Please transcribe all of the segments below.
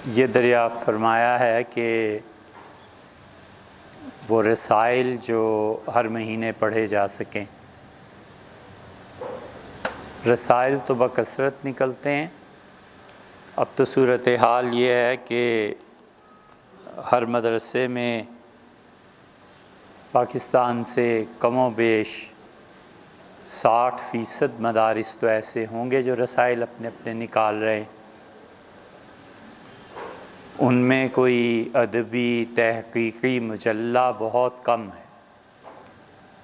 ये दरियाफ़्त फरमाया है कि वो रसाइल जो हर महीने पढ़े जा सकें। रसाइल तो बकसरत निकलते हैं। अब तो सूरत हाल ये है कि हर मदरसे में पाकिस्तान से कमो बेश 60% मदारिस तो ऐसे होंगे जो रसाइल अपने अपने निकाल रहे हैं। उनमें कोई अदबी तहक़ीक़ी मजल्ला बहुत कम है,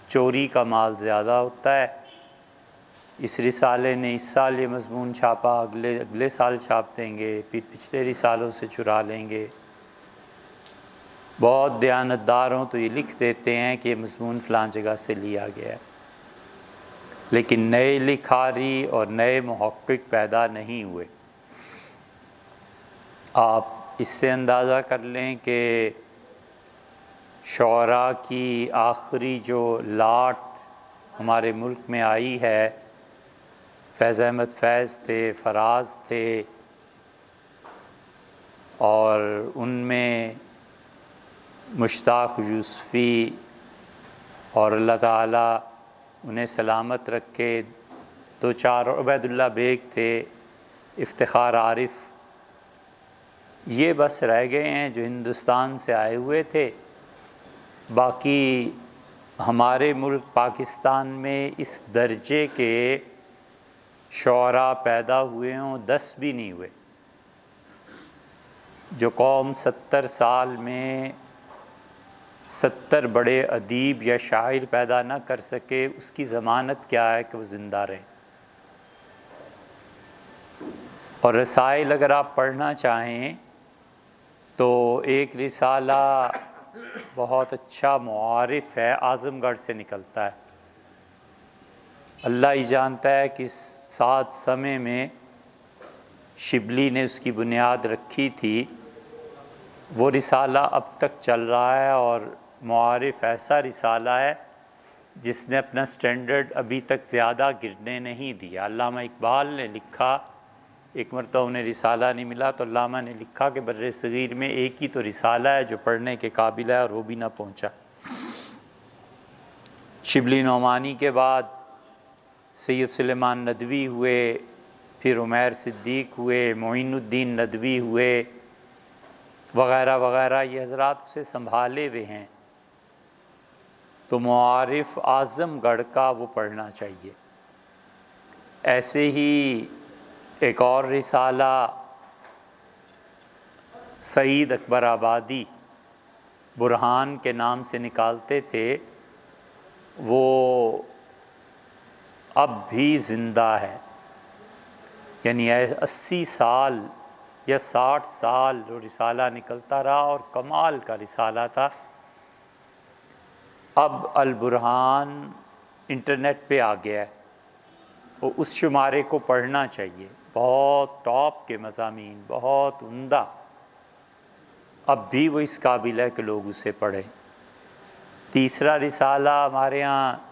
चोरी का माल ज़्यादा होता है। इस रिसाले ने इस साल ये मज़मून छापा, अगले साल छाप देंगे, फिर पिछले रिसालों से चुरा लेंगे। बहुत दयानतदार हों तो ये लिख देते हैं कि ये मज़मून फ़लाँ जगह से लिया गया है, लेकिन नए लिखारी और नए मुहक्किक पैदा नहीं हुए। आप इससे अंदाज़ा कर लें कि शौरा की आखिरी जो लाट हमारे मुल्क में आई है, फैज़ अहमद फैज़ थे, फराज थे, और उनमें मुश्ताक़ यूसुफ़ी और अल्लाह ताला उन्हें सलामत रखे, दो चार उबैदुल्ला बेग थे, इफ्तिखार आरिफ, ये बस रह गए हैं जो हिंदुस्तान से आए हुए थे। बाकी हमारे मुल्क पाकिस्तान में इस दर्जे के शौरा पैदा हुए हों 10 भी नहीं हुए। जो कौम 70 साल में 70 बड़े अदीब या शायर पैदा ना कर सके, उसकी ज़मानत क्या है कि वो ज़िंदा रहे। और रसाइल अगर आप पढ़ना चाहें तो एक रिसाला बहुत अच्छा मुआरिफ़ है, आज़मगढ़ से निकलता है। अल्लाह ही जानता है कि 7 समय में शिबली ने उसकी बुनियाद रखी थी। वो रिसाला अब तक चल रहा है और मुआरिफ़ ऐसा रिसाला है जिसने अपना स्टैंडर्ड अभी तक ज़्यादा गिरने नहीं दिया। अल्लामा इकबाल ने लिखा, एक मरतबा उन्हें रिसाला नहीं मिला तो अल्लामा ने लिखा कि बर्रे सगीर में एक ही तो रिसाला है जो पढ़ने के काबिल है, और वो भी ना पहुँचा। शिबली नौमानी के बाद सैयद सुलेमान नदवी हुए, फिर उमैर सिद्दीक हुए, मोइनुद्दीन नदवी हुए, वग़ैरह वग़ैरह। ये हज़रात उसे संभाले हुए हैं, तो मुआरिफ़ आज़मगढ़ का वो पढ़ना चाहिए। ऐसे ही एक और रिसाला सईद अकबर आबादी बुरहान के नाम से निकालते थे, वो अब भी ज़िंदा है। यानी 80 साल या 60 साल जो रिसाला निकलता रहा और कमाल का रिसाला था। अब अल बुरहान इंटरनेट पे आ गया है, वो उस शुमारे को पढ़ना चाहिए। बहुत टॉप के मज़ामीन, बहुत उम्दा। अब भी वो इस काबिल है कि लोग उसे पढ़ें। तीसरा रिसाला हमारे यहाँ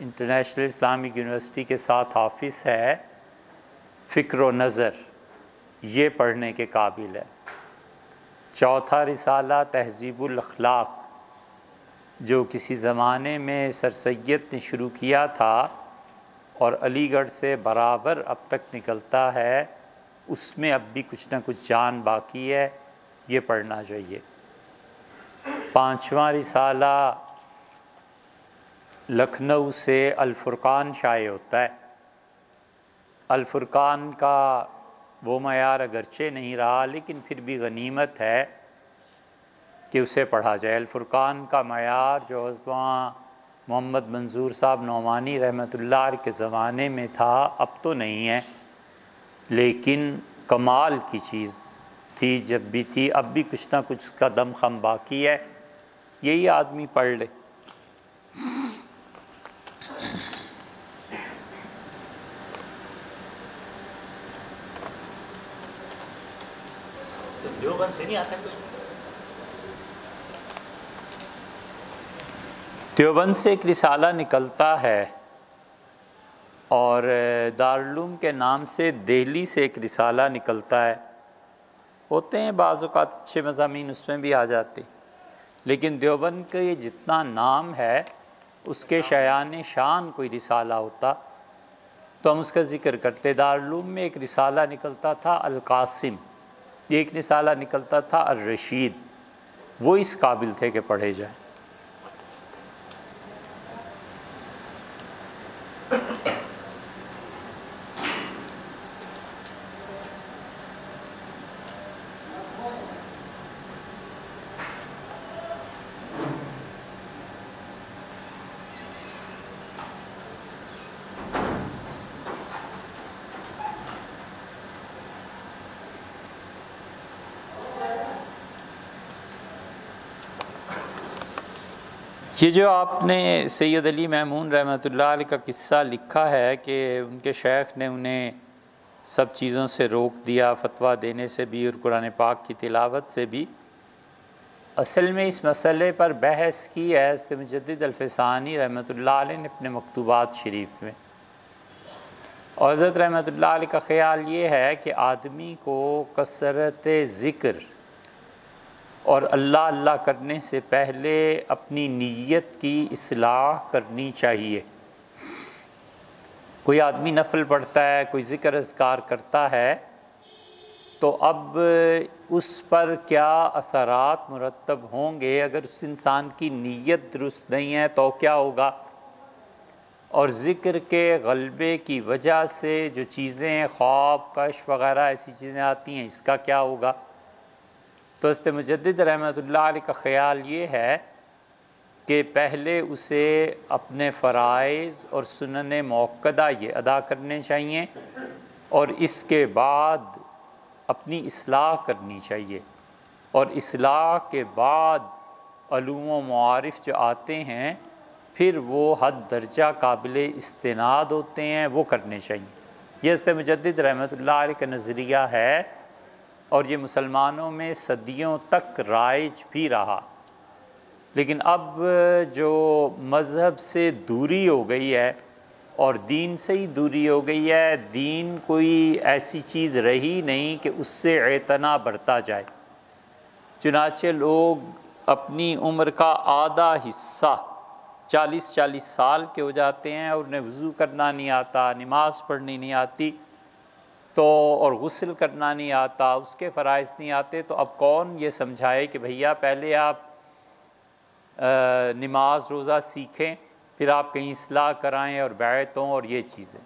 इंटरनेशनल इस्लामिक यूनिवर्सिटी के साथ ऑफिस है, फ़िक्र व नज़र, ये पढ़ने के काबिल है। चौथा रिसाला तहज़ीबुल अखलाक, जो किसी ज़माने में सर सैयद ने शुरू किया था और अलीगढ़ से बराबर अब तक निकलता है, उसमें अब भी कुछ ना कुछ जान बाकी है, ये पढ़ना चाहिए। पांचवा रिसाला लखनऊ से अल फुरक़ान शाये होता है। अल फुरक़ान का वो मयार अगरचे नहीं रहा, लेकिन फिर भी गनीमत है कि उसे पढ़ा जाए। अल फुरक़ान का मयार जो वहाँ मोहम्मद मंजूर साहब नौमानी रहमतुल्लाह के ज़माने में था, अब तो नहीं है, लेकिन कमाल की चीज़ थी जब भी थी, अब भी कुछ ना कुछ का दम खम बाकी है। यही आदमी पढ़ ले। तो देवबंद से नहीं आता कोई? देवबंद से एक रिसाला निकलता है, और दारुल उलूम के नाम से दिल्ली से एक रिसाला निकलता है। होते हैं बाज़ औक़ात अच्छे मज़ामीन उसमें भी आ जाते, लेकिन देवबंद का ये जितना नाम है उसके शयान शान कोई रिसाला होता तो हम उसका ज़िक्र करते। दारुल में एक रिसाला निकलता था अल कासिम, एक रिसाला निकलता था अल रशीद, वो इस काबिल थे कि पढ़े जाएं। ये जो आपने सैयद अली महमूद रहमतुल्लाह अलैह का किस्सा लिखा है कि उनके शेख ने उन्हें सब चीज़ों से रोक दिया, फतवा देने से भी और कुरान पाक की तिलावत से भी, असल में इस मसले पर बहस की है हज़रत मुजद्दिद अल-फ़सानी रहमतुल्लाह अलैह ने अपने मकतूबात शरीफ में। और हज़रत रहमतुल्लाह अलैह का ख़्याल ये है कि आदमी को कसरत ज़िक्र और अल्लाह अल्लाह करने से पहले अपनी नीयत की इस्लाह करनी चाहिए। कोई आदमी नफल पढ़ता है, कोई ज़िक्र अज़कार करता है, तो अब उस पर क्या असरात मुरतब होंगे, अगर उस इंसान की नीयत दुरुस्त नहीं है तो क्या होगा, और ज़िक्र के गलबे की वजह से जो चीज़ें ख्वाब कश वग़ैरह ऐसी चीज़ें आती हैं, इसका क्या होगा। तो हज़रत मुजद्दिद रहमतुल्लाह अलैह का ख़्याल ये है कि पहले उसे अपने फ़राइज़ और सुनने मौक़दा ये अदा करने चाहिए और इसके बाद अपनी इस्लाह करनी चाहिए, और इस्लाह के बाद अलूम व मारिफ़ जो आते हैं फिर वो हद दर्जा काबिल इस्तिनाद होते हैं, वो करने चाहिए। ये हज़रत मुजद्दिद रहमतुल्लाह अलैह का नज़रिया है और ये मुसलमानों में सदियों तक राइज भी रहा। लेकिन अब जो मज़हब से दूरी हो गई है और दीन से ही दूरी हो गई है, दीन कोई ऐसी चीज़ रही नहीं कि उससे एतना बढ़ता जाए। चुनाचे लोग अपनी उम्र का आधा हिस्सा 40-40 साल के हो जाते हैं और उन्हें वज़ू करना नहीं आता, नमाज़ पढ़नी नहीं आती, तो और गुस्ल करना नहीं आता, उसके फ़राइज़ नहीं आते, तो अब कौन ये समझाए कि भैया पहले आप नमाज रोज़ा सीखें, फिर आप कहीं इस्लाह कराएं और बैत हों और ये चीज़ें।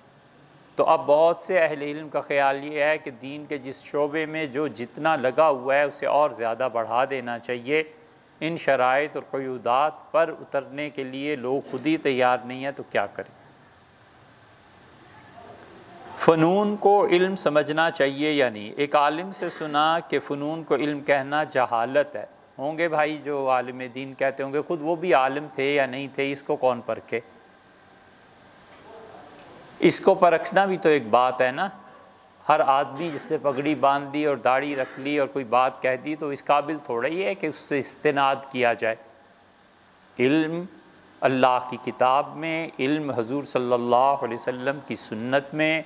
तो अब बहुत से अहले इल्म का ख़्याल ये है कि दीन के जिस शोबे में जो जितना लगा हुआ है उसे और ज़्यादा बढ़ा देना चाहिए। इन शराइत और क़यूदात पर उतरने के लिए लोग खुद ही तैयार नहीं हैं, तो क्या करें। फ़नून को इल्म समझना चाहिए या नहीं। एक आलिम से सुना कि फ़नून को इल्म कहना जहालत है। होंगे भाई जो आलिम दीन कहते होंगे, ख़ुद वो भी आलिम थे या नहीं थे, इसको कौन परखे। इसको परखना भी तो एक बात है ना। हर आदमी जिससे पगड़ी बांध दी और दाढ़ी रख ली और कोई बात कह दी तो इस काबिल थोड़ा ही है कि उससे इस्तिनाद किया जाए। इल्म अल्लाह की किताब में, इल्म हुज़ूर सल्लल्लाहु अलैहि वसल्लम की सुन्नत में,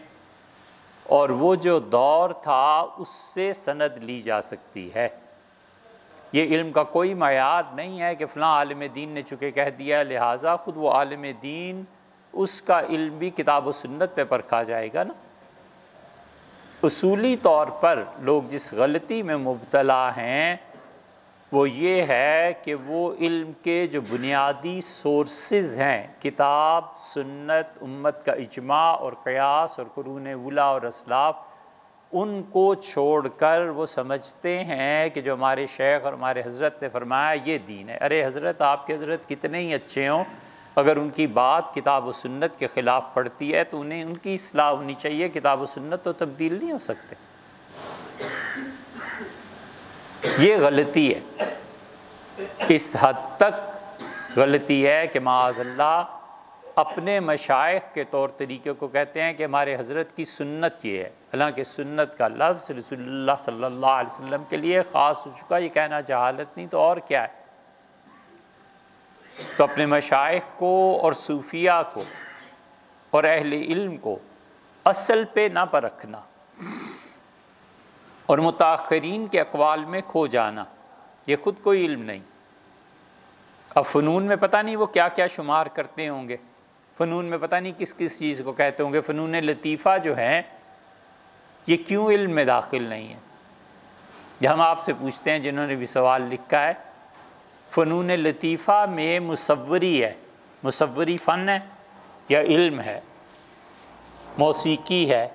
और वो जो दौर था उससे सनद ली जा सकती है। ये इल्म का कोई मयार नहीं है कि फ़लाँ आलिम दीन ने चुके कह दिया, लिहाजा ख़ुद वो आलिम दीन उसका इल्म भी किताब व सुन्नत पे परखा जाएगा ना। उसूली तौर पर लोग जिस गलती में मुब्तला हैं वो ये है कि वो इल्म के जो बुनियादी सोर्सेज़ हैं, किताब सुन्नत, उम्मत का इजमा और क़यास और कुरून उला और असलाफ़, उनको छोड़कर वो समझते हैं कि जो हमारे शेख और हमारे हज़रत ने फरमाया ये दीन है। अरे हज़रत, आपके हज़रत कितने ही अच्छे हों, अगर उनकी बात किताब व सुन्नत के ख़िलाफ़ पड़ती है तो उन्हें उनकी इस्लाह होनी चाहिए। किताब व सुन्नत तो तब्दील नहीं हो सकते। ये गलती है, इस हद तक गलती है कि माअज़ल्लाह अपने मशाइख के तौर तरीक़े को कहते हैं कि हमारे हज़रत की सुन्नत ये है, हालांकि सुन्नत का लफ्ज़ रसूलुल्लाह सल्लल्लाहु अलैहि वसल्लम के लिए ख़ास हो चुका। ये कहना जहालत नहीं तो और क्या है। तो अपने मशाइख को और सूफिया को और अहले इल्म को असल पे ना परखना, और मुताख़िरीन के अक़वाल में खो जाना, ये ख़ुद कोई इल्म नहीं। अब फ़नून में पता नहीं वो क्या क्या शुमार करते होंगे, फ़नून में पता नहीं किस किस चीज़ को कहते होंगे। फ़नून लतीफ़ा जो है ये क्यों इल्म में दाखिल नहीं है? जब हम आपसे पूछते हैं जिन्होंने भी सवाल लिखा है, फ़नून लतीफ़ा में मुसव्वरी है, मुसव्वरी फ़न है या इल्म है? मौसीकी है।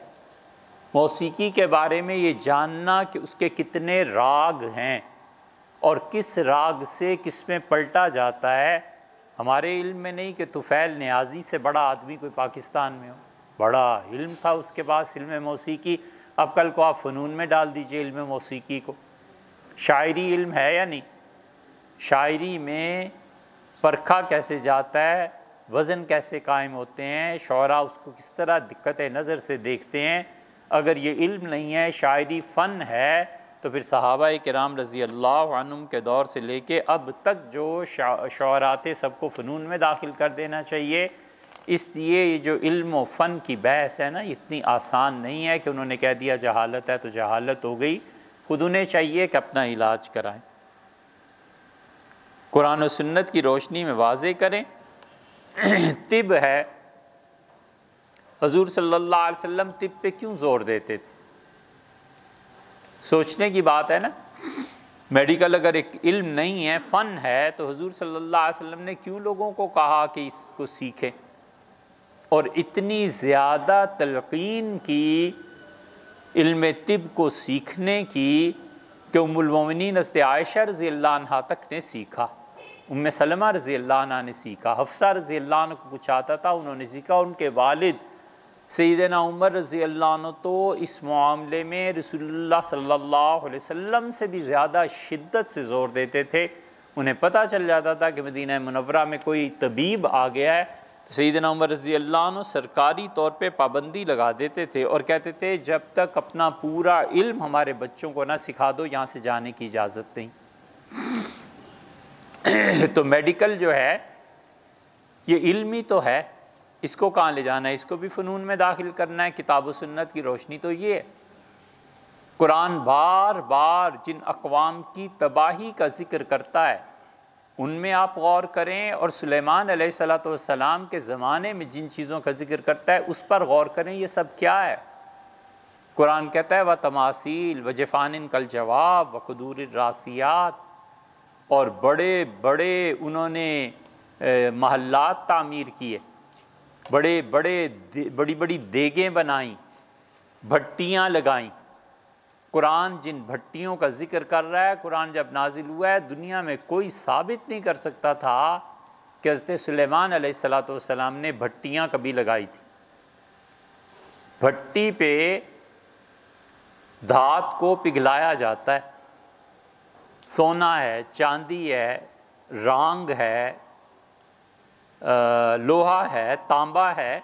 मौसीकी के बारे में ये जानना कि उसके कितने राग हैं और किस राग से किस में पलटा जाता है, हमारे इल्म में नहीं। कि तुफ़ैल नियाज़ी से बड़ा आदमी कोई पाकिस्तान में हो, बड़ा इल्म था उसके पास, इल्म मौसीकी। अब कल को आप फ़नून में डाल दीजिए इल्म मौसीकी को। शायरी इल्म है या नहीं? शायरी में परखा कैसे जाता है, वज़न कैसे कायम होते हैं, शौरा उसको किस तरह दिक्कत नज़र से देखते हैं। अगर ये इल्म नहीं है, शायरी फ़न है, तो फिर सहाबा किराम रज़ी अल्लाह अन्हुम के दौर से लेके अब तक जो शौरा थे सबको फ़नून में दाखिल कर देना चाहिए। इसलिए ये जो इल्म व फ़न की बहस है ना, इतनी आसान नहीं है कि उन्होंने कह दिया जहालत है तो जहालत हो गई। खुद उन्हें चाहिए कि अपना इलाज कराएं, कुरान और सुन्नत की रोशनी में वाज़े करें। तिब है, हुज़ूर सल्लल्लाहु अलैहि वसल्लम तिब पे क्यों ज़ोर देते थे? सोचने की बात है ना। मेडिकल अगर एक इल्म नहीं है, फ़न है, तो हुज़ूर सल्लल्लाहु अलैहि वसल्लम ने क्यों लोगों को कहा कि इसको सीखें और इतनी ज़्यादा तलक़ीन की इल्म तिब को सीखने की कि उम्मुल मोमिनीन हज़रत आयशा रज़ियल्लाहु अन्हा तक ने सीखा, उम्मे सलमा रज़ियल्लाहु अन्हा ने सीखा, हफ्सा रज़ियल्लाहु अन्हा को कुछ आता था उन्होंने सीखा, उनके वालिद सैयदना उमर रज़ियल्लाहु अन्हु तो इस मामले में रसूलुल्लाह सल्लल्लाहु अलैहि वसल्लम से भी ज़्यादा शिद्दत से ज़ोर देते थे। उन्हें पता चल जाता था कि मदीना मुनव्वरा में कोई तबीब आ गया है तो सैयदना उमर रज़ियल्लाहु अन्हु सरकारी तौर पे पाबंदी लगा देते थे और कहते थे जब तक अपना पूरा इल्म हमारे बच्चों को ना सिखा दो, यहाँ से जाने की इजाज़त नहीं। तो मेडिकल जो है ये इल्मी तो है, इसको कहाँ ले जाना है? इसको भी फ़नून में दाखिल करना है। किताब व सुन्नत की रोशनी तो ये है। कुरान बार बार जिन अक़वाम की तबाही का ज़िक्र करता है उनमें आप गौर करें, और सुलेमान अलैहिस्सलातु वस्सलाम के ज़माने में जिन चीज़ों का ज़िक्र करता है उस पर गौर करें, ये सब क्या है। कुरान कहता है व तमासील व जफ़ानिन कल जवाब व क़ुदूरिर रासियात, और बड़े बड़े उन्होंने महल्लात तामीर किए, बड़े बड़े बड़ी बड़ी देगें बनाईं, भट्टियाँ लगाईं। कुरान जिन भट्टियों का ज़िक्र कर रहा है, कुरान जब नाजिल हुआ है दुनिया में कोई साबित नहीं कर सकता था कि हज़रत सुलेमान अलैहिस्सलातु वस्सलाम ने भट्टियाँ कभी लगाई थी। भट्टी पे धात को पिघलाया जाता है, सोना है, चांदी है, रांग है, लोहा है, तांबा है,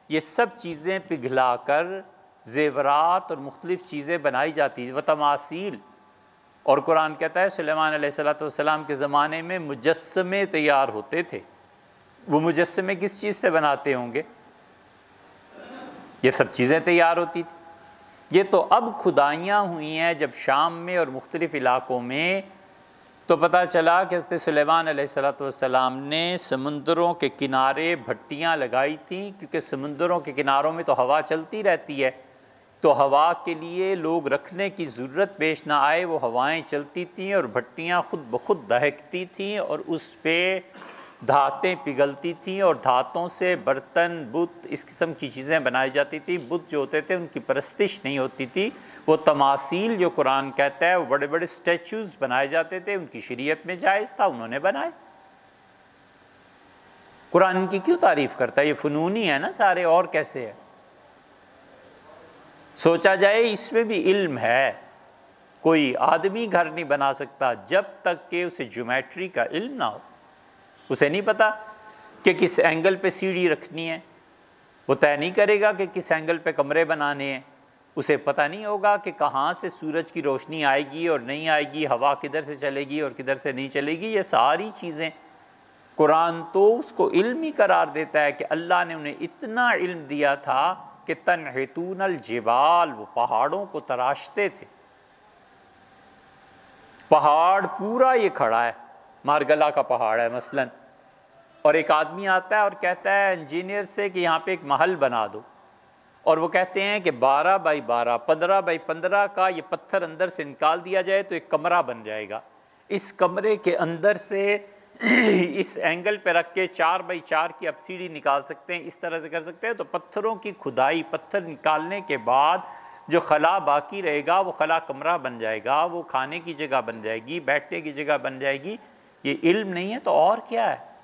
ये सब चीज़ें पिघलाकर ज़ेवरात और मुख्तलिफ़ चीज़ें बनाई जाती व तमासील। और कुरान कहता है सुलेमान अलैहिस्सलातु वस्सलाम के ज़माने में मुजस्समे तैयार होते थे। वो मुजस्समे किस चीज़ से बनाते होंगे? ये सब चीज़ें तैयार होती थी। ये तो अब खुदाइयाँ हुई हैं जब शाम में और मुख्तलिफ़ इलाक़ों में, तो पता चला कि हज़रत सुलेमान अलैहिस्सलातु वस्सलाम ने समुंदरों के किनारे भट्टियाँ लगाई थीं, क्योंकि समुंदरों के किनारों में तो हवा चलती रहती है, तो हवा के लिए लोग रखने की ज़रूरत पेश ना आए, वो हवाएं चलती थीं और भट्टियाँ ख़ुद ब खुद दहकती थीं और उस पर धातें पिघलती थीं और धातों से बर्तन, बुत, इस किस्म की चीज़ें बनाई जाती थी। बुत जो होते थे उनकी परस्तिश नहीं होती थी। वो तमासील जो कुरान कहता है, वो बड़े बड़े स्टैचूज़ बनाए जाते थे, उनकी शरीयत में जायज़ था, उन्होंने बनाए। कुरान इनकी क्यों तारीफ़ करता है? ये फ़नूनी है ना सारे, और कैसे है? सोचा जाए इसमें भी इल्म है। कोई आदमी घर नहीं बना सकता जब तक कि उसे ज्योमेट्री का इल्म ना हो। उसे नहीं पता कि किस एंगल पे सीढ़ी रखनी है, वो तय नहीं करेगा कि किस एंगल पे कमरे बनाने हैं। उसे पता नहीं होगा कि कहाँ से सूरज की रोशनी आएगी और नहीं आएगी, हवा किधर से चलेगी और किधर से नहीं चलेगी। ये सारी चीज़ें कुरान तो उसको इल्म ही करार देता है कि अल्लाह ने उन्हें इतना इल्म दिया था कि तनहितूनल जिबाल, वो पहाड़ों को तराशते थे। पहाड़ पूरा ये खड़ा है, मारगला का पहाड़ है मसलन, और एक आदमी आता है और कहता है इंजीनियर से कि यहाँ पे एक महल बना दो, और वो कहते हैं कि 12 बाई 12 15 बाई 15 का ये पत्थर अंदर से निकाल दिया जाए तो एक कमरा बन जाएगा। इस कमरे के अंदर से इस एंगल पे रख के 4 बाई 4 की आप सीढ़ी निकाल सकते हैं, इस तरह से कर सकते हैं। तो पत्थरों की खुदाई, पत्थर निकालने के बाद जो खला बाकी रहेगा वो खला कमरा बन जाएगा, वो खाने की जगह बन जाएगी, बैठने की जगह बन जाएगी। ये इल्म नहीं है तो और क्या है?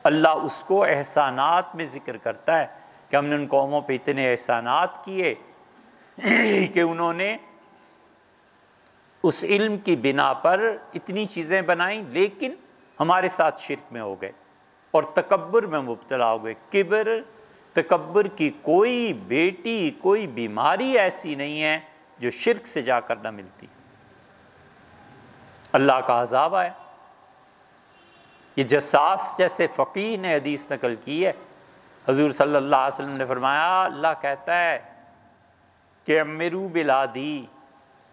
अल्लाह उसको एहसानात में ज़िक्र करता है कि हमने उन कौमों पे इतने एहसानात किए कि उन्होंने उस इल्म की बिना पर इतनी चीज़ें बनाई, लेकिन हमारे साथ शिर्क में हो गए और तकब्बुर में मुब्तला हो गए। किब्र, तकब्बुर की कोई बेटी, कोई बीमारी ऐसी नहीं है जो शिर्क से जाकर न मिलती। अल्लाह का अज़ाब आया। ये जस्सास जैसे फ़कीह ने हदीस नकल की है, हुज़ूर सल्लल्लाहु अलैहि वसल्लम ने फरमाया, अल्लाह कहता है कि अम्मिरू बिलादी,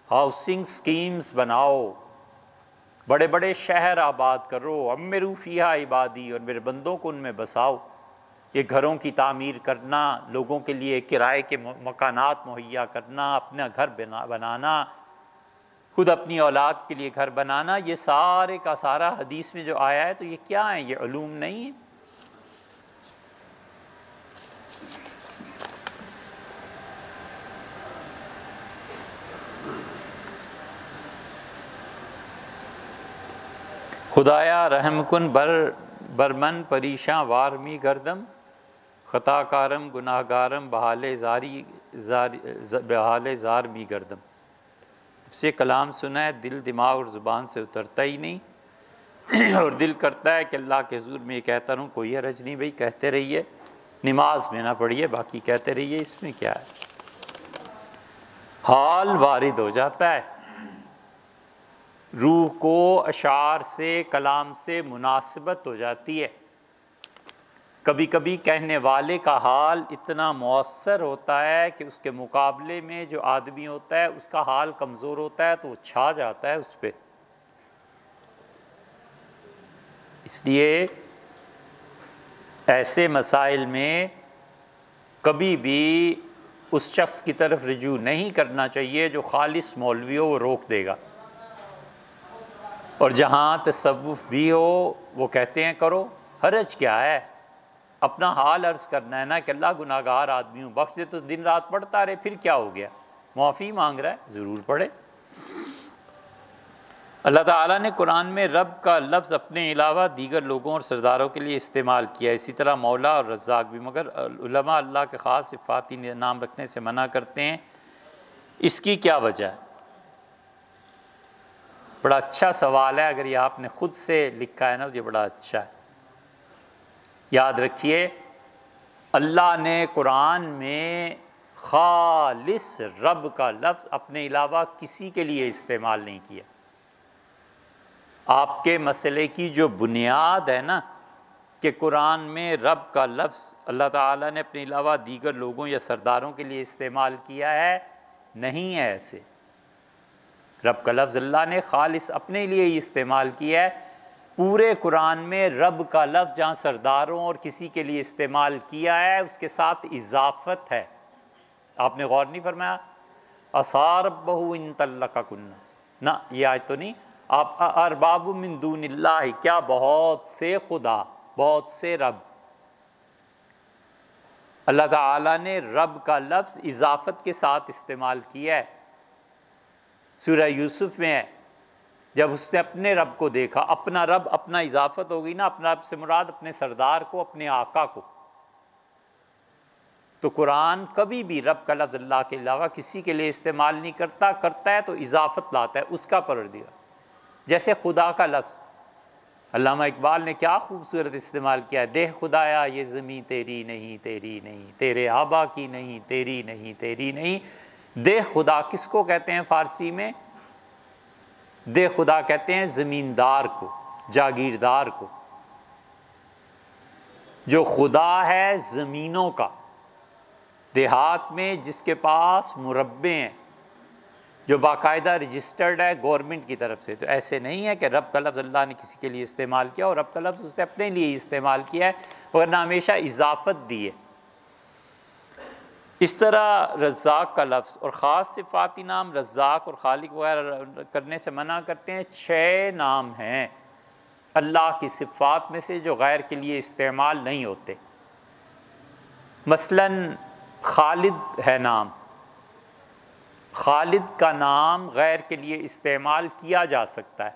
हाउसिंग स्कीम्स बनाओ, बड़े बड़े शहर आबाद करो, अम्मिरू फ़ीहा इबादी, और मेरे बंदों को उनमें बसाओ। ये घरों की तामीर करना, लोगों के लिए किराए के मकानात मुहैया करना, अपना घर बनाना, खुद अपनी औलाद के लिए घर बनाना, ये सारे का सारा हदीस में जो आया है, तो ये क्या है? ये उलूम नहीं है। खुदाया रहमकुन बरमन परीशां वारमी गर्दम, ख़ताकारम गुनाहगारम बहाले ज़ार मी गर्दम। से कलाम सुना है, दिल दिमाग और ज़ुबान से उतरता ही नहीं और दिल करता है कि अल्लाह के हुज़ूर में ये कहता रहूँ, कोई हरज नहीं भाई, कहते रहिए, नमाज में ना पढ़िए, बाकी कहते रहिए, इसमें क्या है। हाल वारिद हो जाता है, रूह को अशार से, कलाम से मुनासिबत हो जाती है। कभी कभी कहने वाले का हाल इतना मौसर होता है कि उसके मुकाबले में जो आदमी होता है उसका हाल कमज़ोर होता है, तो वो छा जाता है उस पर। इसलिए ऐसे मसाइल में कभी भी उस शख्स की तरफ रुजू नहीं करना चाहिए जो खालिस मौलवी हो, वो रोक देगा। और जहाँ तसव्वुफ़ भी हो वो कहते हैं करो, हरज क्या है, अपना हाल अर्ज़ करना है ना कि अल्लाह गुनाहगार आदमी हूँ, बख्श दे, तो दिन रात पढ़ता रहे, फिर क्या हो गया? माफ़ी मांग रहा है, ज़रूर पढ़े। अल्लाह ताला ने कुरान में रब का लफ्ज़ अपने अलावा दीगर लोगों और सरदारों के लिए इस्तेमाल किया, इसी तरह मौला और रज़्ज़ाक़ भी, मगर उलमा अल्लाह के ख़ास सिफ़ाती नाम रखने से मना करते हैं। इसकी क्या वजह है? बड़ा अच्छा सवाल है, अगर ये आपने ख़ुद से लिखा है ना तो ये बड़ा अच्छा है। याद रखिए, अल्लाह ने कुरान में खालिस रब का लफ्ज़ अपने अलावा किसी के लिए इस्तेमाल नहीं किया। आपके मसले की जो बुनियाद है ना कि कुरान में रब का लफ्ज़ अल्लाह ताला ने अपने अलावा दीगर लोगों या सरदारों के लिए इस्तेमाल किया है, नहीं है ऐसे। रब का लफ्ज़ अल्लाह ने खालिस अपने लिए ही इस्तेमाल किया है। पूरे कुरान में रब का लफ्ज़ जहाँ सरदारों और किसी के लिए इस्तेमाल किया है, उसके साथ इजाफ़त है। आपने गौर नहीं फरमाया? असार बहु इन तल्लका कुन्ना, ना ये आज तो नहीं। आप अरबाबु मिन दूनिल्लाह, क्या बहुत से खुदा, बहुत से रब। अल्लाह ताला ने रब का लफ्ज़ इजाफ़त के साथ इस्तेमाल किया है। सूरह यूसुफ में है, जब उसने अपने रब को देखा, अपना रब, अपना इजाफत होगी ना, अपना रब से मुराद अपने सरदार को, अपने आका को। तो कुरान कभी भी रब का लफ्ज़ अल्लाह के अलावा किसी के लिए इस्तेमाल नहीं करता, करता है तो इजाफत लाता है, उसका परवरदिगार। जैसे खुदा का लफ्ज़ अल्लामा इकबाल ने क्या खूबसूरत इस्तेमाल किया है, देह खुदाया ये ज़मीं तेरी नहीं, तेरी नहीं, तेरे आबा की नहीं, तेरी नहीं, तेरी नहीं। देह खुदा किसको कहते हैं फ़ारसी में? दे खुदा कहते हैं ज़मींदार को, जागीरदार को। जो खुदा है ज़मीनों का, देहात में जिसके पास मुरब्बे हैं, जो बाकायदा रजिस्टर्ड है गवर्नमेंट की तरफ से। तो ऐसे नहीं है कि रब का लफ्ज़ अल्लाह ने किसी के लिए इस्तेमाल किया और रब का लफ्ज़ उसने अपने लिए इस्तेमाल किया है, वरना हमेशा इजाफत दी है। इस तरह रज़्ज़ाक़ का लफ्ज़ और ख़ास सिफ़ाती नाम रज़्ज़ाक़ और खालिक वगैरह करने से मना करते हैं। 6 नाम हैं अल्लाह की सिफ़ात में से जो गैर के लिए इस्तेमाल नहीं होते। मसलन खालिद है नाम, खालिद का नाम गैर के लिए इस्तेमाल किया जा सकता है।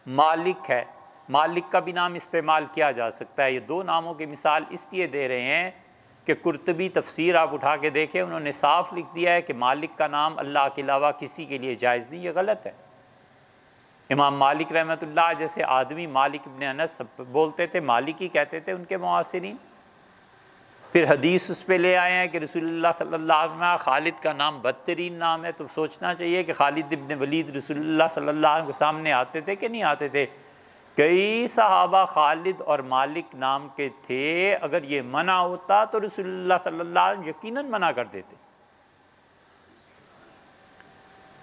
मालिक है, मालिक का भी नाम इस्तेमाल किया जा सकता है। ये 2 नामों की मिसाल इसलिए दे रहे हैं कि कुर्तुबी तफसीर आप उठा के देखें, उन्होंने साफ लिख दिया है कि मालिक का नाम अल्लाह के अलावा किसी के लिए जायज़ नहीं, ये गलत है। इमाम मालिक रहमतुल्लाह जैसे आदमी मालिक इब्न अनस बोलते थे, मालिक ही कहते थे उनके मुआसिरीन। फिर हदीस उस पे ले आए हैं कि रसूलुल्लाह सल्लल्लाहु अलैहि वसल्लम खालिद का नाम बदतरीन नाम है। तो सोचना चाहिए कि खालिद इब्न वलीद रसूलुल्लाह सल्लल्लाहु अलैहि वसल्लम के सामने आते थे कि नहीं आते थे। कई सहाबा खालिद और मालिक नाम के थे। अगर ये मना होता तो रसूलुल्लाह सल्लल्लाहु अलैहि वसल्लम यकीनन मना कर देते।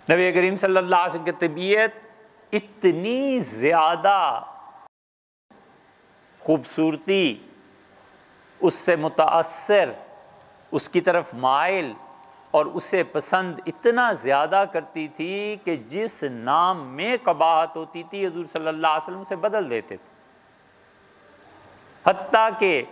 नबी करीम सल्लल्लाहु अलैहि वसल्लम की तबीयत इतनी ज़्यादा खूबसूरती, उससे मुताअस्सिर, उसकी तरफ माइल और उसे पसंद इतना ज़्यादा करती थी कि जिस नाम में कबाहत होती थी हुज़ूर सल्लल्लाहु अलैहि वसल्लम उसे बदल देते थे। हत्ता कि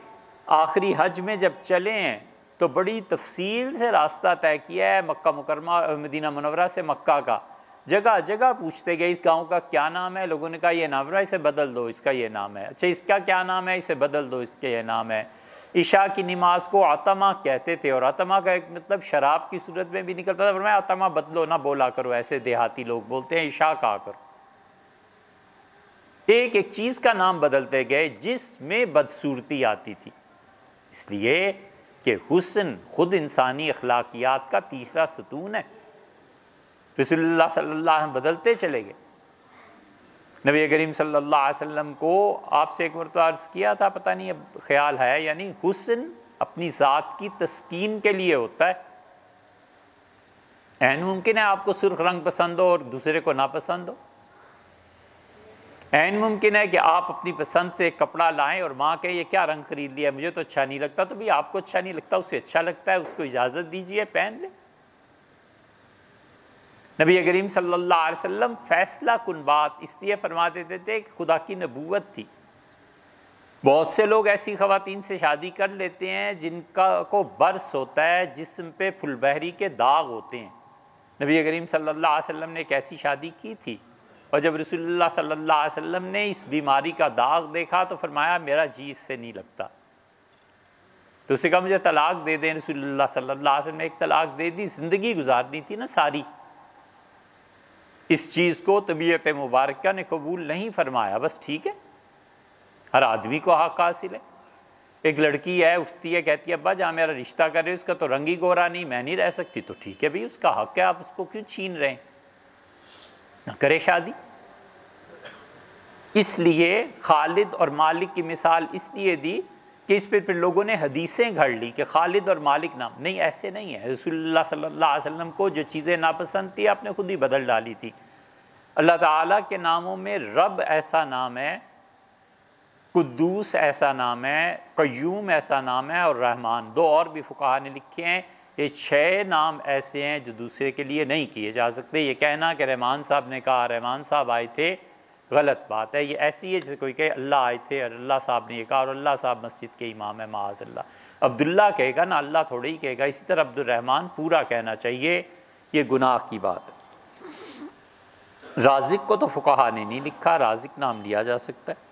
आखिरी हज में जब चले हैं तो बड़ी तफसील से रास्ता तय किया है मक्का मुकरमा मदीना मुनव्वरा से मक्का का। जगह जगह पूछते गए इस गांव का क्या नाम है, लोगों ने कहा ये नाम है, इसे बदल दो, इसका ये नाम है। अच्छा इसका क्या नाम है, इसे बदल दो, इसका ये नाम है। इशा की नमाज को अतमा कहते थे और अतमा का एक मतलब शराब की सूरत में भी निकलता था। फरमाया अतमा बदलो ना बोला करो, ऐसे देहाती लोग बोलते हैं, इशा कहा करो। एक एक चीज़ का नाम बदलते गए जिसमें बदसूरती आती थी, इसलिए कि हुस्न खुद इंसानी अखलाकियात का तीसरा सतून है। रसूलुल्लाह सल्लल्लाहु अलैहि वसल्लम बदलते चले गए। नबी करीम सल्लल्लाहु अलैहि वसल्लम को आपसे एक मरतबा अर्ज़ किया था, पता नहीं अब ख्याल है यानी, हुस्न अपनी ज़ात की तस्कीन के लिए होता है। ऐन मुमकिन है आपको सुर्ख रंग पसंद हो और दूसरे को ना पसंद हो। ऐन मुमकिन है कि आप अपनी पसंद से एक कपड़ा लाएं और माँ कहे ये क्या रंग खरीद लिया, मुझे तो अच्छा नहीं लगता। तो भाई आपको अच्छा नहीं लगता, उसे अच्छा लगता है, उसको इजाज़त दीजिए, पहन ले। नबी करीम सल्लल्लाहु अलैहि वसल्लम फैसला कुन बात इसलिए फरमा देते थे कि खुदा की नबूवत थी। बहुत से लोग ऐसी ख़वातीन से शादी कर लेते हैं जिनका को बर्स होता है, जिस्म पे फुलबहरी के दाग होते हैं। नबी करीम सल्लल्लाहु अलैहि वसल्लम ने एक ऐसी शादी की थी और जब रसूलुल्लाह सल्लल्लाहु अलैहि वसल्लम ने इस बीमारी का दाग देखा तो फरमाया मेरा जी इससे नहीं लगता। तो उसे कहा मुझे तलाक दे दें। रसूलुल्लाह सल्लल्लाहु अलैहि वसल्लम ने एक तलाक दे दी। ज़िंदगी गुजारनी थी ना सारी। इस चीज़ को तबीयत मुबारका ने कबूल नहीं फरमाया। बस ठीक है, हर आदमी को हक हासिल है। एक लड़की है, उठती है, कहती है अब्बा जहाँ मेरा रिश्ता कर रहे हो उसका तो रंग ही गोरा नहीं, मैं नहीं रह सकती। तो ठीक है भाई, उसका हक है, आप उसको क्यों छीन रहे हैं, ना करे शादी। इसलिए खालिद और मालिक की मिसाल इसलिए दी कि इस पर फिर लोगों ने हदीसें घड़ ली कि खालिद और मालिक नाम नहीं, ऐसे नहीं है। रसूलुल्लाह सल्लल्लाहु अलैहि वसल्लम को जो चीज़ें नापसंद थी आपने खुद ही बदल डाली थी। अल्लाह ताला के नामों में रब ऐसा नाम है, कुद्दूस ऐसा नाम है, कय्यूम ऐसा नाम है और रहमान, 2 और भी फुक़हा ने लिखे हैं। ये 6 नाम ऐसे हैं जो दूसरे के लिए नहीं किए जा सकते। ये कहना कि रहमान साहब ने कहा, रहमान साहब आए थे, गलत बात है। ये ऐसी है जैसे कोई कहे अल्लाह आए थे और अल्लाह साहब ने ये कहा और अल्लाह साहब मस्जिद के इमाम है, माअज़ल्लाह। अब्दुल्ला कहेगा ना, अल्लाह थोड़ी ही कहेगा। इसी तरह अब्दुर्रहमान पूरा कहना चाहिए, ये गुनाह की बात है। राज़िक को तो फुक़हा ने नहीं लिखा, राज़िक नाम लिया जा सकता है।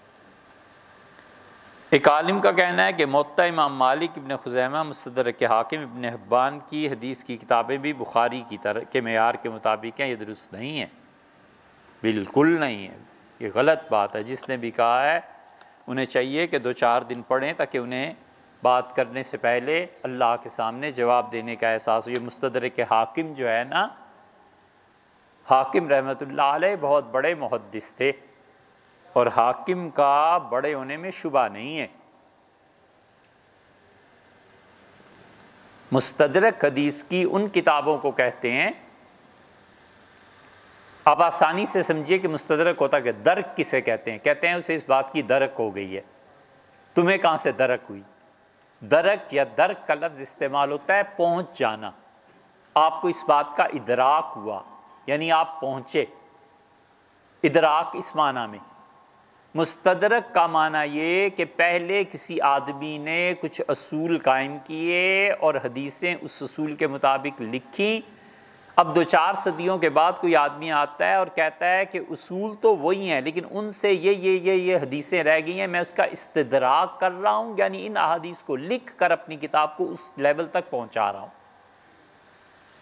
एक आलिम का कहना है कि मुअत्ता इमाम मालिक इब्न खुज़ैमा, मुस्तदरक हाकिम, इब्न हिब्बान की हदीस की किताबें भी बुखारी की तरह के मेयार के मुताबिक हैं। ये दुरुस्त नहीं है, बिल्कुल नहीं है, ये गलत बात है। जिसने भी कहा है उन्हें चाहिए कि 2-4 दिन पढ़ें ताकि उन्हें बात करने से पहले अल्लाह के सामने जवाब देने का एहसास हो। ये मुस्तदरक हाकिम जो है ना, हाकिम रहमतुल्लाह अलैह बहुत बड़े मुहद्दिस थे और हाकिम का बड़े होने में शुबा नहीं है। मुस्तदरक हदीस की उन किताबों को कहते हैं आप आसानी से समझिए कि मुस्तदरक होता क्या, दरक किसे कहते हैं? कहते हैं उसे इस बात की दरक हो गई है। तुम्हें कहाँ से दरक हुई? दरक या दरक का लफ्ज़ इस्तेमाल होता है पहुँच जाना, आपको इस बात का इदराक हुआ, यानी आप पहुँचे। इदराक इस माना में। मुस्तदरक का माना ये कि पहले किसी आदमी ने कुछ असूल कायम किए और हदीसें उस असूल के मुताबिक लिखी। अब 2-4 सदियों के बाद कोई आदमी आता है और कहता है कि उसूल तो वही हैं, लेकिन उनसे ये हदीसें रह गई हैं, मैं उसका इस्तदराक कर रहा हूँ, यानी इन अहादीस को लिख कर अपनी किताब को उस लेवल तक पहुँचा रहा हूँ।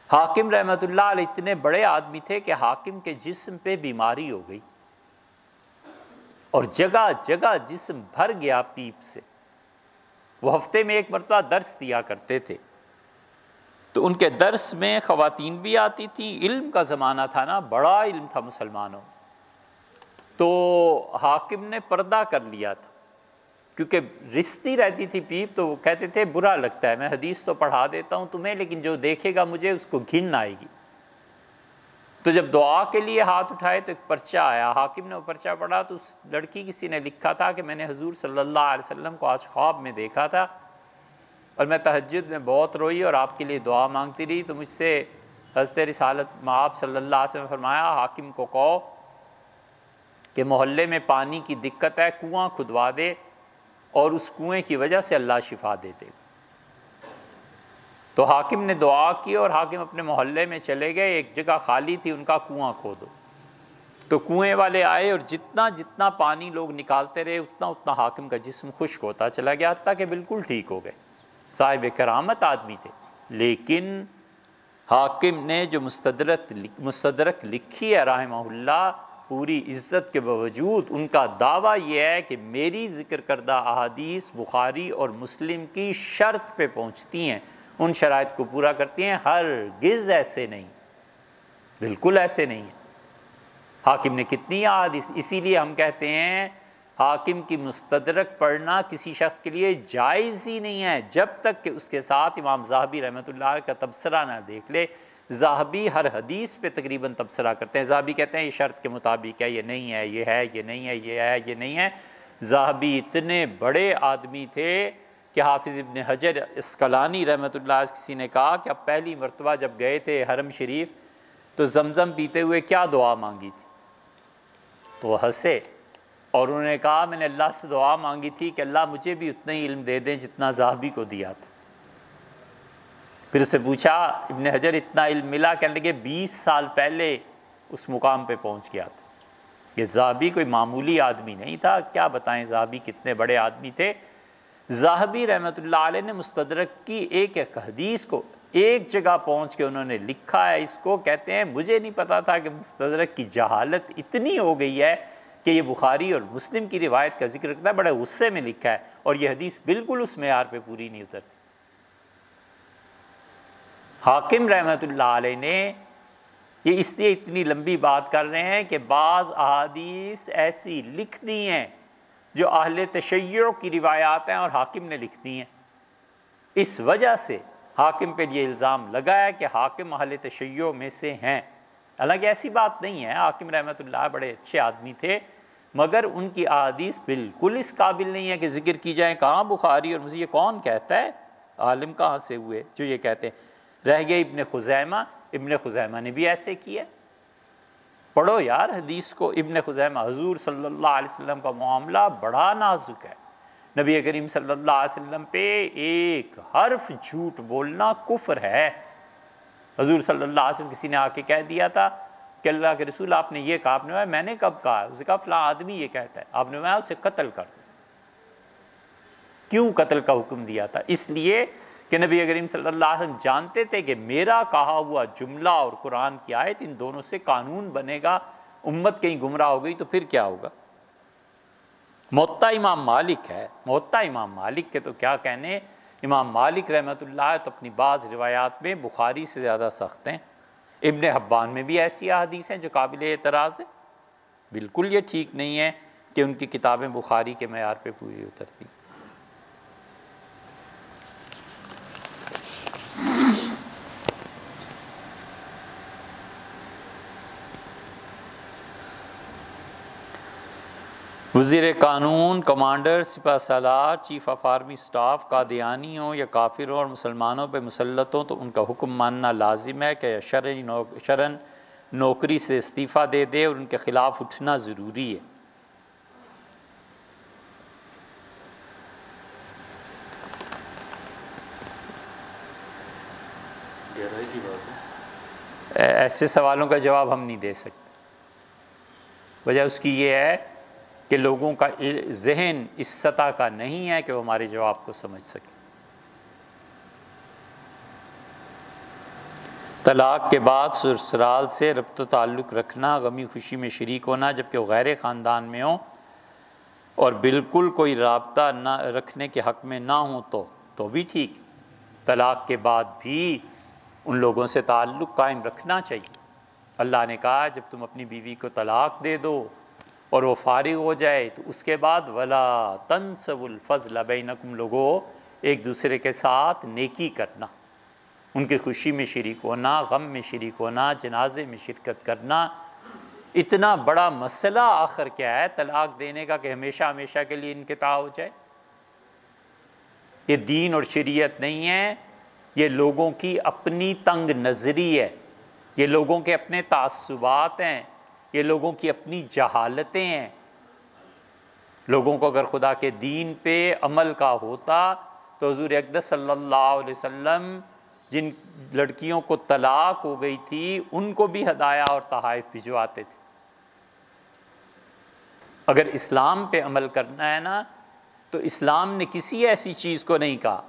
हाकिम रहमतुल्लाह अलैह इतने बड़े आदमी थे कि हाकिम के जिस्म पे बीमारी हो गई और जगह जगह जिस्म भर गया पीप से। वो हफ्ते में एक मरतबा दर्स दिया करते थे, तो उनके दर्स में ख़वातीन भी आती थी। इल्म का ज़माना था ना, बड़ा इल्म था मुसलमानों। तो हाकिम ने पर्दा कर लिया था, क्योंकि रिश्ती रहती थी पीप, तो वो कहते थे बुरा लगता है, मैं हदीस तो पढ़ा देता हूँ तुम्हें, लेकिन जो देखेगा मुझे उसको घिन आएगी। तो जब दुआ के लिए हाथ उठाए तो एक पर्चा आया, हाकिम ने वो पर्चा पढ़ा तो उस लड़की किसी ने लिखा था कि मैंने हुजूर सल्लल्लाहु अलैहि वसल्लम को आज ख्वाब में देखा था और मैं तहज्जुद में बहुत रोई और आपके लिए दुआ मांगती रही, तो मुझसे हज़रत रिसालत माब सल्लल्लाहु अलैहि वसल्लम ने फरमाया हाकिम को कहो कि मोहल्ले में पानी की दिक्कत है, कुआं खुदवा दे और उस कुएं की वजह से अल्लाह शिफा दे दे। तो हाकिम ने दुआ की और हाकिम अपने मोहल्ले में चले गए, एक जगह खाली थी, उनका कुआं खोदो। तो कुएं वाले आए और जितना जितना पानी लोग निकालते रहे उतना उतना हाकिम का जिस्म खुश्क होता चला गया, हत्ता कि बिल्कुल ठीक हो गए। साहिब करामत आदमी थे। लेकिन हाकिम ने जो मुस्तदरक लिखी है रहमहुल्लाह, पूरी इज़्ज़त के बावजूद उनका दावा यह है कि मेरी ज़िक्र करदा अहादीस बुखारी और मुस्लिम की शर्त पे पहुँचती हैं, उन शराइत को पूरा करती हैं। हरगिज़ ऐसे नहीं, बिल्कुल ऐसे नहीं है। हाकिम ने कितनी अहादीस, इसीलिए हम कहते हैं हाकिम की मुस्तदरक पढ़ना किसी शख्स के लिए जायज़ ही नहीं है जब तक कि उसके साथ इमाम ज़ाहबी रहमतुल्लाह का तबसरा ना देख ले। ज़ाहबी हर हदीस पे तकरीबन तबसरा करते हैं। ज़ाहबी कहते हैं ये शर्त के मुताबिक है, ये नहीं है, ये है, ये नहीं है, ये है, ये नहीं है। ज़ाहबी इतने बड़े आदमी थे कि हाफिज़ इब्न हजर अस्कलानी रहमतुल्लाह किसी ने कहा कि अब पहली मरतबा जब गए थे हरम शरीफ तो जमज़म पीते हुए क्या दुआ मांगी थी? तो हंसे और उन्होंने कहा मैंने अल्लाह से दुआ मांगी थी कि अल्लाह मुझे भी उतना ही इल्म दे दें जितना ज़ाहबी को दिया था। फिर उससे पूछा इब्न हजर इतना इल्म मिला? कहने लगे 20 साल पहले उस मुकाम पे पहुंच गया था। ये ज़ाहबी कोई मामूली आदमी नहीं था, क्या बताएं ज़ाहबी कितने बड़े आदमी थे। ज़ाहबी रहमतुल्लाह अलैह ने मुस्तदरक की एक एक हदीस को एक जगह पहुंच के उन्होंने लिखा है। इसको कहते हैं मुझे नहीं पता था कि मुस्तदरक की जहालत इतनी हो गई है कि ये बुखारी और मुस्लिम की रिवायत का जिक्र करता है, बड़े गुस्से में लिखा है और ये हदीस बिल्कुल उस मेयार पे पूरी नहीं उतरती। हाकिम रहमतुल्लाह अलैह ने ये इसलिए इतनी लंबी बात कर रहे हैं कि बाज़ अहादीस ऐसी लिख दी हैं जो अहले तशय्युअ की रिवायात हैं और हाकिम ने लिख दी हैं। इस वजह से हाकिम पे ये इल्ज़ाम लगाया कि हाकिम अहले तशय्युअ में से हैं। हालांकि ऐसी बात नहीं है, हाकिम रहमतुल्लाह बड़े अच्छे आदमी थे, मगर उनकी अहादीस बिल्कुल इस काबिल नहीं है कि जिक्र की जाए। कहाँ बुखारी और मुझे ये कौन कहता है, आलिम कहाँ से हुए जो ये कहते हैं। रह गए इब्न खुज़ैमा, इब्न खुज़ैमा ने भी ऐसे किया। पढ़ो यार हदीस को। इब्न खुज़ैमा, हुज़ूर सल्लल्लाहु अलैहि वसल्लम का मामला बड़ा नाजुक है। नबी करीम सल्लल्लाहु अलैहि वसल्लम पे एक हर्फ झूठ बोलना कुफ्र है। हुज़ूर सल्लल्लाहु अलैहि वसल्लम किसी ने आके कह दिया था कि अल्लाह के रसूल आपने ये कहा, आपने मैंने कब कहा? उसने कहा फलां आदमी ये कहता है, आपने मैं उसे कत्ल कर दो। क्यों कत्ल का हुक्म दिया था? इसलिए कि नबी करीम सल्लल्लाहु अलैहि वसल्लम जानते थे कि मेरा कहा हुआ जुमला और कुरान की आयत इन दोनों से कानून बनेगा। उम्मत कहीं गुमराह हो गई तो फिर क्या होगा। मुअत्ता इमाम मालिक है, मुअत्ता इमाम मालिक के तो क्या कहने। इमाम मालिक रहमतुल्लाह तो अपनी बाज़ रिवायात में बुखारी से ज़्यादा सख्त हैं। इब्न हब्बान में भी ऐसी हदीस हैं जो काबिल एतराज़ है। बिल्कुल ये ठीक नहीं है कि उनकी किताबें बुखारी के मेयार पे पूरी उतरती। वज़ीर कानून, कमांडर, सिपह सालार, chief of army staff Qadiani हो या काफिर हो और मुसलमानों पर मुसल्लत हो तो उनका हुक्म मानना लाजिम है कि शरन नौकरी से इस्तीफ़ा दे दे और उनके ख़िलाफ़ उठना ज़रूरी है। ऐसे सवालों का जवाब हम नहीं दे सकते। वजह उसकी ये है कि लोगों का जहन इस सतह का नहीं है कि वो हमारे जवाब को समझ सके। तलाक के बाद ससुराल से रब्त ताल्लुक़ रखना, गमी खुशी में शरीक होना जबकि वो गैर ख़ानदान में हो और बिल्कुल कोई राब्ता ना रखने के हक़ में ना हो तो भी ठीक। तलाक के बाद भी उन लोगों से ताल्लुक़ कायम रखना चाहिए। अल्लाह ने कहा जब तुम अपनी बीवी को तलाक दे दो और वो फारिग हो जाए तो उसके बाद वला तंसवुल फ़ज़्ल बैनकुम, लोगों एक दूसरे के साथ नेकी करना, उनकी खुशी में शरीक होना, गम में शरीक होना, जनाजे में शिरकत करना। इतना बड़ा मसला आखिर क्या है तलाक देने का कि हमेशा हमेशा के लिए इनक़िता हो जाए? ये दीन और शरीयत नहीं है, ये लोगों की अपनी तंग नज़री है, ये लोगों के अपने तासुबात हैं, ये लोगों की अपनी जहालतें हैं। लोगों को अगर खुदा के दीन पे अमल का होता तो हुज़ूर अक़दस सल्लल्लाहु अलैहि वसल्लम जिन लड़कियों को तलाक हो गई थी उनको भी हदाया और तहाइफ भिजवाते थे। अगर इस्लाम पे अमल करना है ना तो इस्लाम ने किसी ऐसी चीज़ को नहीं कहा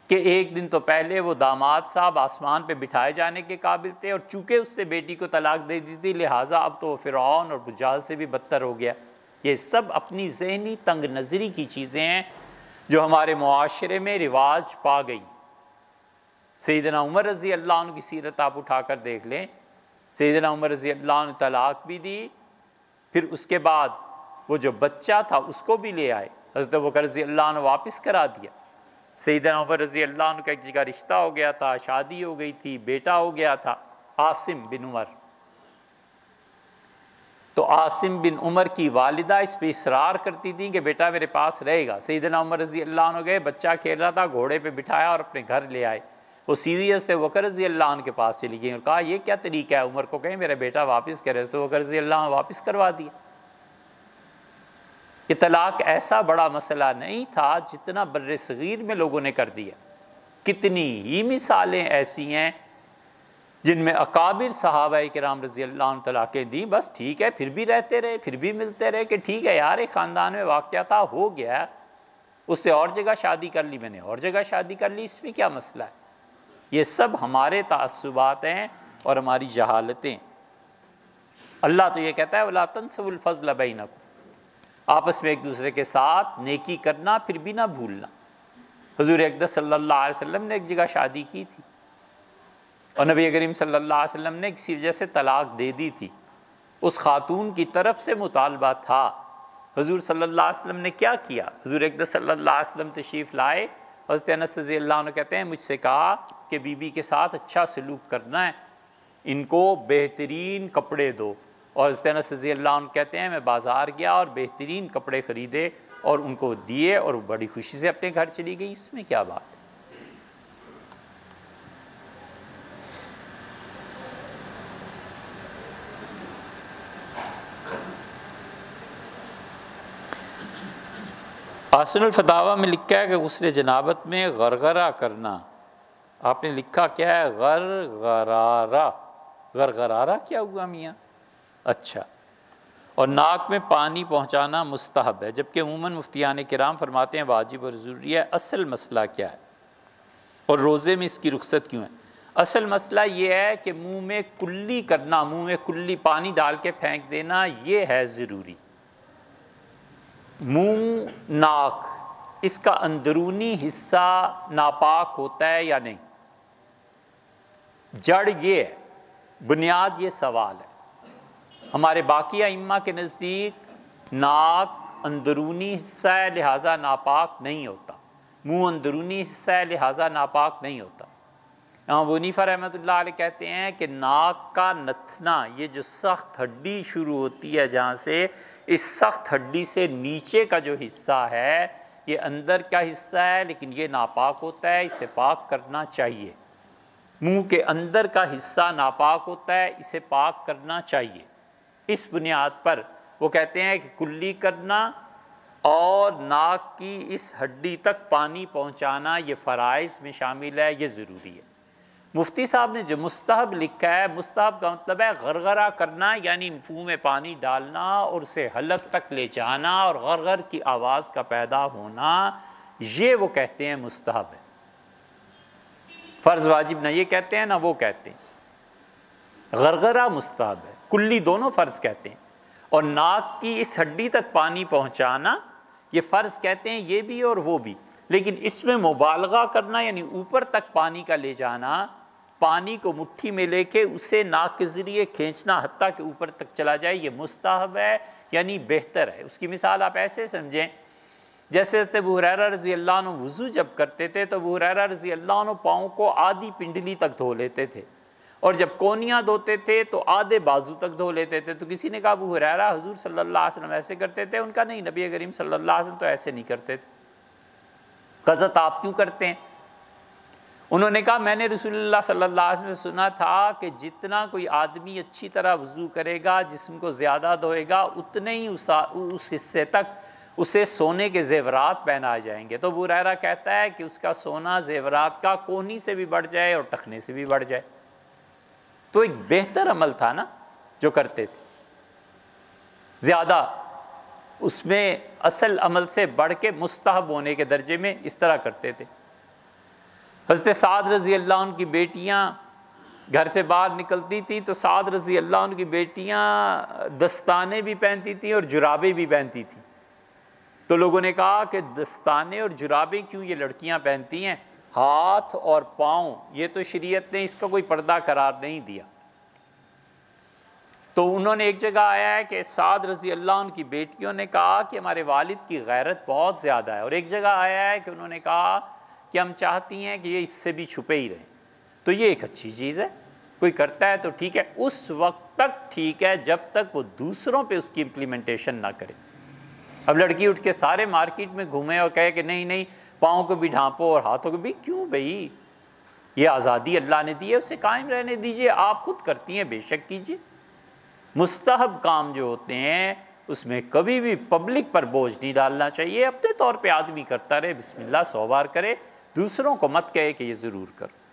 कि एक दिन तो पहले वो दामाद साहब आसमान पे बिठाए जाने के काबिल थे और चूँकि उसने बेटी को तलाक दे दी थी लिहाजा अब तो वो फ़िरऔन और बुजाल से भी बदतर हो गया। ये सब अपनी ज़हनी तंग नज़री की चीज़ें हैं जो हमारे मुआशरे में रिवाज पा गई। सैयदना उमर रज़ी अल्लाह अन्हु की सीरत आप उठा कर देख लें। सैयदना उमर रज़ी अल्लाह अन्हु तलाक भी दी, फिर उसके बाद वो जो बच्चा था उसको भी ले आए, हज़रत अबू बकर रज़ी अल्लाह अन्हु वापस करा दिया। सैयदना उमर रज़ी अल्लाह अन्हु का एक जगह रिश्ता हो गया था, शादी हो गई थी, बेटा हो गया था आसिम बिन उमर। तो आसिम बिन उमर की वालिदा इस पर इसरार करती थी कि बेटा मेरे पास रहेगा। सैयदना उमर रज़ी अल्लाह अन्हु गए, बच्चा खेल रहा था, घोड़े पे बिठाया और अपने घर ले आए। वो सीधी हज़रत अबू बकर रज़ी अल्लाह अन्हु के पास चली गई और कहा ये क्या तरीका है? उमर को कहें मेरा बेटा वापस करे, तो अबू बकर रज़ी अल्लाह अन्हु वापस करवा दिया। ये तलाक ऐसा बड़ा मसला नहीं था जितना बर्रे सगीर में लोगों ने कर दिया। कितनी ही मिसालें ऐसी हैं जिनमें अकाबिर सहाबाए किराम रज़ी अल्लाह अन्हुम तलाक़ें दी, बस ठीक है, फिर भी रहते रहे, फिर भी मिलते रहे कि ठीक है यार एक ख़ानदान में वाक़या था, हो गया, उससे और जगह शादी कर ली, मैंने और जगह शादी कर ली, इसमें क्या मसला है? ये सब हमारे तासुबात हैं और हमारी जहालतें। अल्लाह तो ये कहता है वला तंसवुल फ़ज़्ल बैनकुम, आपस में एक दूसरे के साथ नेकी करना, फिर भी ना भूलना। हुज़ूर अक़दस सल्लल्लाहु अलैहि वसल्लम ने एक जगह शादी की थी और नबी करीम सल्लल्लाहु अलैहि वसल्लम ने किसी वजह से तलाक दे दी थी। उस खातून की तरफ से मुतालबा था। हुज़ूर सल्लल्लाहु अलैहि वसल्लम ने क्या किया? हुज़ूर अक़दस सल्लल्लाहु अलैहि वसल्लम तशरीफ़ लाए, हज़रत अनस रज़ी अल्लाह अन्हु कहते हैं मुझसे कहा कि बीबी के साथ अच्छा सलूक करना है, इनको बेहतरीन कपड़े दो। और हज़रत अनस रज़ी अल्लाह अन्हु कहते हैं मैं बाज़ार गया और बेहतरीन कपड़े ख़रीदे और उनको दिए और बड़ी खुशी से अपने घर चली गई। इसमें क्या बात है? आसनुल फतावा में लिखा है कि गुस्ले जनाबत में गरगरा करना। आपने लिखा क्या है? गरगरारा। गरगरारा क्या हुआ मियाँ? अच्छा। और नाक में पानी पहुँचाना मुस्तहब है, जबकि उमूमन मुफ्तियान किराम फरमाते हैं वाजिब और ज़रूरी है। असल मसला क्या है और रोज़े में इसकी रुख्सत क्यों है? असल मसला ये है कि मुँह में कुल्ली करना, मुँह में कुल्ली पानी डाल के फेंक देना, ये है ज़रूरी। मुँह, नाक, इसका अंदरूनी हिस्सा नापाक होता है या नहीं? जड़ ये है, बुनियाद ये सवाल है। हमारे बाकी अइम्मा के नज़दीक नाक अंदरूनी हिस्सा है लिहाजा नापाक नहीं होता, मुँह अंदरूनी हिस्सा है लिहाजा नापाक नहीं होता। इमाम अबू हनीफा रहमतुल्लाह अलैह कहते हैं कि नाक का नथना, ये जो सख्त हड्डी शुरू होती है जहाँ से, इस सख्त हड्डी से नीचे का जो हिस्सा है ये अंदर का हिस्सा है, लेकिन ये नापाक होता है, इसे पाक करना चाहिए। मुंह के अंदर का हिस्सा नापाक होता है, इसे पाक करना चाहिए। इस बुनियाद पर वो कहते हैं कि कुल्ली करना और नाक की इस हड्डी तक पानी पहुंचाना ये फ़राइज़ में शामिल है, ये ज़रूरी है। मुफ्ती साहब ने जो मुस्तहब लिखा है, मुस्तहब का मतलब है गरगरा करना, यानी मुँह में पानी डालना और उसे हलक तक ले जाना और गरगर की आवाज़ का पैदा होना, ये वो कहते हैं मुस्तहब है। फ़र्ज़ वाजिब ना ये कहते हैं ना वो कहते हैं, गरगरा मुस्तहब है, कुल्ली दोनों फ़र्ज़ कहते हैं। और नाक की इस हड्डी तक पानी पहुँचाना ये फ़र्ज़ कहते हैं, ये भी और वो भी। लेकिन इसमें मुबालगा करना यानी ऊपर तक पानी का ले जाना, पानी को मुट्ठी में लेके उसे नाक के ज़रिए खींचना हत्ता के ऊपर तक चला जाए, ये मुस्तहब है, यानी बेहतर है। उसकी मिसाल आप ऐसे समझें, जैसे अबू हुरैरा रज़ी अल्लाह अन्हु वज़ू जब करते थे तो अबू हुरैरा रज़ी अल्लाह अन्हु पाँव को आधी पिंडली तक धो लेते थे, और जब कोनियाँ धोते थे तो आधे बाजू तक धो लेते थे। तो किसी ने कहा अबू हुरैरा हुज़ूर सल्लल्लाहु अलैहि वसल्लम ऐसे करते थे? उनका नहीं, नबी करीम सल्लल्लाहु अलैहि वसल्लम तो ऐसे नहीं करते थे। क़ज़त आप क्यों करते हैं? उन्होंने कहा मैंने रसूलुल्लाह सल्लल्लाहु अलैहि वसल्लम से सुना था कि जितना कोई आदमी अच्छी तरह वज़ू करेगा, जिस्म को ज़्यादा धोएगा, उतने ही उस हिस्से तक उसे सोने के ज़ेवरात पहनाए जाएंगे। तो अबू हुरैरा कहता है कि उसका सोना ज़ेवरात का कोहनी से भी बढ़ जाए और टखने से भी बढ़ जाए। तो एक बेहतर अमल था ना जो करते थे, ज़्यादा उसमें असल अमल से बढ़ के मुस्तहब होने के दर्जे में इस तरह करते थे। हज़रत साद रज़ी अल्लाह अन्हु की बेटियाँ घर से बाहर निकलती थी तो साद रज़ी अल्लाह अन्हु की बेटियाँ दस्ताने भी पहनती थी और जुराबें भी पहनती थी। तो लोगों ने कहा कि दस्ताने और जुराबें क्यों ये लड़कियाँ पहनती हैं, हाथ और पाँव ये तो शरीयत ने इसका कोई पर्दा करार नहीं दिया। तो उन्होंने एक जगह आया है कि साद रज़ी अल्लाह अन्हु की बेटियों ने कहा कि हमारे वालिद की गैरत बहुत ज़्यादा है, और एक जगह आया है कि उन्होंने कहा कि हम चाहती हैं कि ये इससे भी छुपे ही रहें। तो ये एक अच्छी चीज़ है, कोई करता है तो ठीक है, उस वक्त तक ठीक है जब तक वो दूसरों पे उसकी इम्प्लीमेंटेशन ना करे। अब लड़की उठ के सारे मार्केट में घूमे और कहे कि नहीं नहीं पाँव को भी ढांपो और हाथों को भी, क्यों भाई, ये आज़ादी अल्लाह ने दी है, उसे कायम रहने दीजिए। आप खुद करती हैं बेशक कीजिए। मुस्तहब काम जो होते हैं उसमें कभी भी पब्लिक पर बोझ नहीं डालना चाहिए। अपने तौर पे आदमी करता रहे, बिस्मिल्लाह 100 बार करे, दूसरों को मत कहे कि ये ज़रूर करो।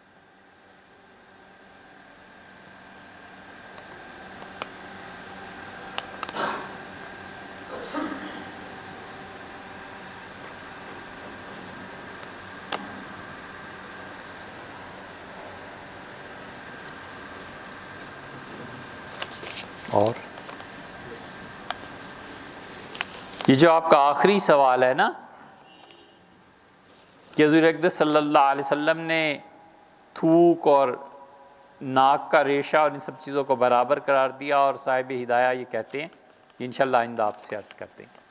और ये जो आपका आखिरी सवाल है ना कि हुज़ूर अक़दस सल्लल्लाहु अलैहि वसल्लम ने थूक और नाक का रेशा और इन सब चीज़ों को बराबर करार दिया, और साहिब हिदाया ये कहते हैं कि इंशाअल्लाह आइंदा आपसे अर्ज़ करते हैं।